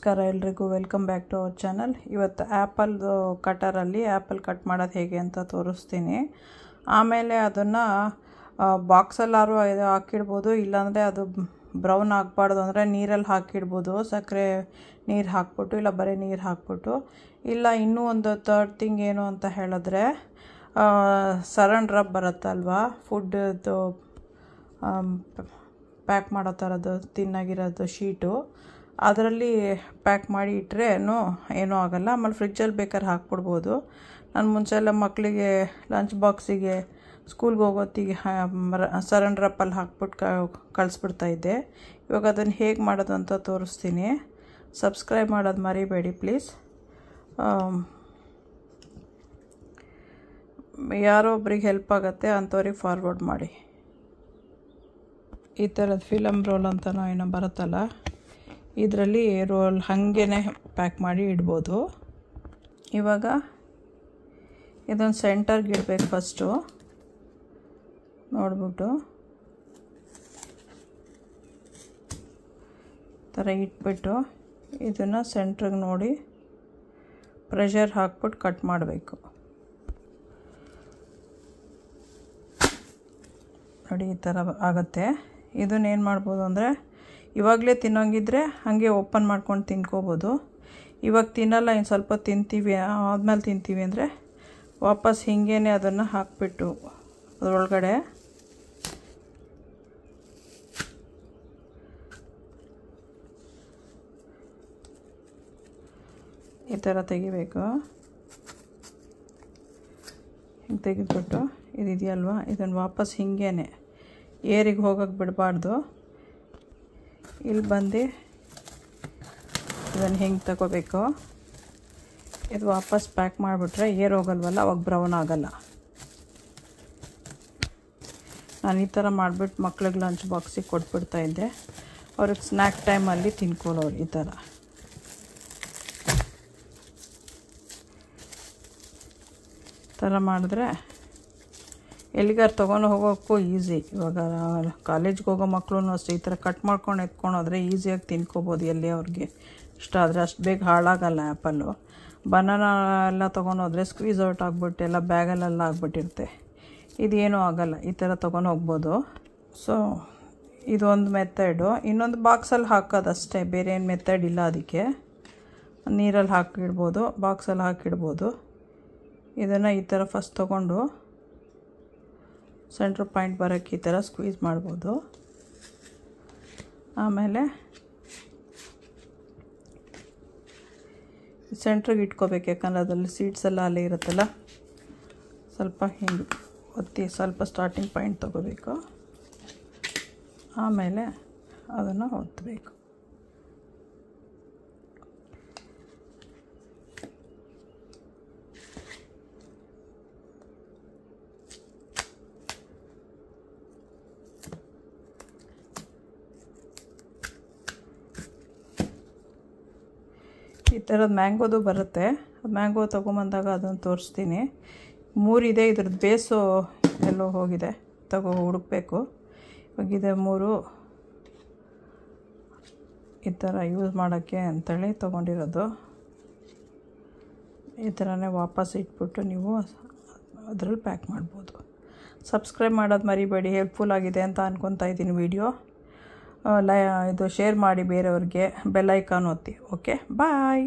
ನಮಸ್ಕಾರ ಎಲ್ರಿಗೂ welcome back to our channel. ಇವತ್ತು ಆ್ಯಪಲ್ ಕಟರಲ್ಲಿ ಆ್ಯಪಲ್ ಕಟ್ ಮಾಡೋದು ಹೇಗೆ ಅಂತ ತೋರಿಸ್ತೀನಿ. ಆಮೇಲೆ ಅದನ್ನು ಬಾಕ್ಸಲ್ಲಾರು ಹಾಕಿಡ್ಬೋದು, ಇಲ್ಲಾಂದರೆ ಅದು ಬ್ರೌನ್ ಆಗಬಾರ್ದು ಅಂದರೆ ನೀರಲ್ಲಿ ಹಾಕಿಡ್ಬೋದು, ಸಕ್ಕರೆ ನೀರು ಹಾಕ್ಬಿಟ್ಟು, ಇಲ್ಲ ಬರೀ ನೀರು ಹಾಕ್ಬಿಟ್ಟು. ಇಲ್ಲ ಇನ್ನೂ ಒಂದು ಥರ್ಡ್ ಥಿಂಗ್ ಏನು ಅಂತ ಹೇಳಿದ್ರೆ ಸರನ್ ರಬ್ ಬರುತ್ತಲ್ವಾ, ಫುಡ್ದು ಪ್ಯಾಕ್ ಮಾಡೋ ಥರದ್ದು ತಿನ್ನಾಗಿರೋದು ಶೀಟು, ಅದರಲ್ಲಿ ಪ್ಯಾಕ್ ಮಾಡಿ ಇಟ್ಟರೆ ಏನೂ ಆಗೋಲ್ಲ. ಆಮೇಲೆ ಫ್ರಿಜ್ಜಲ್ಲಿ ಬೇಕಾದ್ರೆ ಹಾಕ್ಬಿಡ್ಬೋದು. ನಾನು ಮುಂಚೆ ಎಲ್ಲ ಮಕ್ಕಳಿಗೆ ಲಂಚ್ ಬಾಕ್ಸಿಗೆ ಸ್ಕೂಲ್ಗೆ ಹೋಗೋತ್ತಿಗೆ ಸರನ್ ರಪ್ಪಲ್ಲಿ ಹಾಕ್ಬಿಟ್ಟು ಕಳಿಸ್ಬಿಡ್ತಾಯಿದ್ದೆ. ಇವಾಗ ಅದನ್ನು ಹೇಗೆ ಮಾಡೋದು ಅಂತ ತೋರಿಸ್ತೀನಿ. ಸಬ್ಸ್ಕ್ರೈಬ್ ಮಾಡೋದು ಮರಿಬೇಡಿ ಪ್ಲೀಸ್. ಯಾರೋ ಒಬ್ರಿಗೆ ಹೆಲ್ಪ್ ಆಗುತ್ತೆ ಅಂಥವ್ರಿಗೆ ಫಾರ್ವರ್ಡ್ ಮಾಡಿ. ಈ ಥರದ ಫಿಲಮ್ ರೋಲ್ ಅಂತನೋ ಏನೋ ಬರುತ್ತಲ್ಲ, ಇದರಲ್ಲಿ ರೋಲ್ ಹಾಗೇ ಪ್ಯಾಕ್ ಮಾಡಿ ಇಡ್ಬೋದು. ಇವಾಗ ಇದೊಂದು ಸೆಂಟರ್ಗೆ ಇಡಬೇಕು. ಫಸ್ಟು ನೋಡ್ಬಿಟ್ಟು ಥರ ಇಟ್ಬಿಟ್ಟು ಇದನ್ನು ಸೆಂಟ್ರಿಗೆ ನೋಡಿ ಪ್ರೆಷರ್ ಹಾಕ್ಬಿಟ್ಟು ಕಟ್ ಮಾಡಬೇಕು. ನೋಡಿ ಈ ಥರ ಆಗುತ್ತೆ. ಇದನ್ನೇನು ಮಾಡ್ಬೋದು ಅಂದರೆ, ಇವಾಗಲೇ ತಿನ್ನೋಂಗಿದ್ರೆ ಹಾಗೆ ಓಪನ್ ಮಾಡ್ಕೊಂಡು ತಿನ್ಕೋಬೋದು. ಇವಾಗ ತಿನ್ನಲ್ಲ, ಇನ್ನು ಸ್ವಲ್ಪ ತಿಂತೀವಿ ಆದಮೇಲೆ ತಿಂತೀವಿ ಅಂದರೆ ವಾಪಸ್ ಹೀಗೇ ಅದನ್ನು ಹಾಕಿಬಿಟ್ಟು ಅದರೊಳಗಡೆ ಈ ಥರ ತೆಗಿಬೇಕು. ಹಿಂಗೆ ತೆಗೆದುಬಿಟ್ಟು ಇದೆಯಲ್ವ, ಇದನ್ನು ವಾಪಸ್ ಹೀಗೇ ಏರಿಗೆ ಹೋಗೋಕ್ಕೆ ಬಿಡಬಾರ್ದು. ಇಲ್ಲಿ ಬಂದು ಇದನ್ನು ಹಿಂಗೆ ತಗೋಬೇಕು. ಇದು ವಾಪಸ್ ಪ್ಯಾಕ್ ಮಾಡಿಬಿಟ್ರೆ ಏರ್ ಹೋಗಲ್ವಲ್ಲ, ಅವಾಗ ಬ್ರೌನ್ ಆಗೋಲ್ಲ. ನಾನು ಈ ಥರ ಮಾಡಿಬಿಟ್ಟು ಮಕ್ಳಿಗೆ ಲಂಚ್ ಬಾಕ್ಸಿಗೆ ಕೊಟ್ಬಿಡ್ತಾಯಿದ್ದೆ. ಅವ್ರಿಗೆ ಸ್ನ್ಯಾಕ್ ಟೈಮಲ್ಲಿ ತಿನ್ಕೊಳ್ಳೋರು. ಈ ಥರ ಮಾಡಿದ್ರೆ ಎಲ್ಲಿಗಾರು ತೊಗೊಂಡು ಹೋಗೋಕ್ಕೂ ಈಸಿ. ಇವಾಗ ಕಾಲೇಜ್ಗೆ ಹೋಗೋ ಮಕ್ಕಳು ಅಷ್ಟೇ ಈ ಥರ ಕಟ್ ಮಾಡ್ಕೊಂಡು ಎತ್ಕೊಂಡೋದ್ರೆ ಈಸಿಯಾಗಿ ತಿನ್ಕೋಬೋದು. ಎಲ್ಲಿ ಅವ್ರಿಗೆ ಇಷ್ಟ ಆದರೆ. ಅಷ್ಟು ಬೇಗ ಹಾಳಾಗಲ್ಲ ಆ್ಯಪಲ್ಲು. ಬನಾನ ಎಲ್ಲ ತೊಗೊಂಡೋದ್ರೆ ಸ್ಕ್ವೀಸ್ ಔಟ್ ಆಗಿಬಿಟ್ಟು ಎಲ್ಲ ಬ್ಯಾಗಲ್ಲೆಲ್ಲ ಆಗಿಬಿಟ್ಟಿರುತ್ತೆ. ಇದೇನೂ ಆಗೋಲ್ಲ, ಈ ಥರ ತೊಗೊಂಡು ಹೋಗ್ಬೋದು. ಸೊ ಇದೊಂದು ಮೆಥಡು. ಇನ್ನೊಂದು ಬಾಕ್ಸಲ್ಲಿ ಹಾಕೋದಷ್ಟೇ, ಬೇರೆ ಏನು ಮೆಥಡ್ ಇಲ್ಲ. ಅದಕ್ಕೆ ನೀರಲ್ಲಿ ಹಾಕಿಡ್ಬೋದು, ಬಾಕ್ಸಲ್ಲಿ ಹಾಕಿಡ್ಬೋದು. ಇದನ್ನು ಈ ಥರ ಫಸ್ಟ್ ತೊಗೊಂಡು ಸೆಂಟ್ರ್ ಪಾಯಿಂಟ್ ಬರೋಕ್ಕೆ ಈ ಥರ ಸ್ಕ್ವೀಸ್ ಮಾಡ್ಬೋದು. ಆಮೇಲೆ ಸೆಂಟ್ರಿಗೆ ಇಟ್ಕೋಬೇಕು, ಯಾಕಂದರೆ ಅದರಲ್ಲಿ ಸೀಡ್ಸ್ ಎಲ್ಲ ಅಲ್ಲೇ ಇರುತ್ತಲ್ಲ. ಸ್ವಲ್ಪ ಹಿಂಗೆ ಒತ್ತಿ ಸ್ವಲ್ಪ ಸ್ಟಾರ್ಟಿಂಗ್ ಪಾಯಿಂಟ್ ತೊಗೋಬೇಕು. ಆಮೇಲೆ ಅದನ್ನು ಒತ್ತಬೇಕು. ಈ ಥರದ್ದು ಮ್ಯಾಂಗೋದು ಬರುತ್ತೆ. ಮ್ಯಾಂಗೋ ತೊಗೊಂಬಂದಾಗ ಅದನ್ನು ತೋರಿಸ್ತೀನಿ. 3 ಇದೆ, ಇದ್ರದ್ದು ಬೇಸು ಎಲ್ಲೋ ಹೋಗಿದೆ, ಹುಡುಕಬೇಕು. ಇವಾಗಿದೆ 3 ಈ ಥರ ಯೂಸ್ ಮಾಡೋಕ್ಕೆ ಅಂಥೇಳಿ ತೊಗೊಂಡಿರೋದು. ಈ ಥರನೇ ವಾಪಸ್ ಇಟ್ಬಿಟ್ಟು ನೀವು ಅದರಲ್ಲಿ ಪ್ಯಾಕ್ ಮಾಡ್ಬೋದು. ಸಬ್ಸ್ಕ್ರೈಬ್ ಮಾಡೋದು ಮರಿಬೇಡಿ. ಹೆಲ್ಪ್ಫುಲ್ ಆಗಿದೆ ಅಂತ ಅನ್ಕೊತಾ ಇದ್ದೀನಿ ವಿಡಿಯೋ. ಇದು ಶೇರ್ ಮಾಡಿ ಬೇರೆಯವ್ರಿಗೆ, ಬೆಲ್ ಐಕಾನ್ ಒತ್ತಿ. ಓಕೆ, ಬಾಯ್.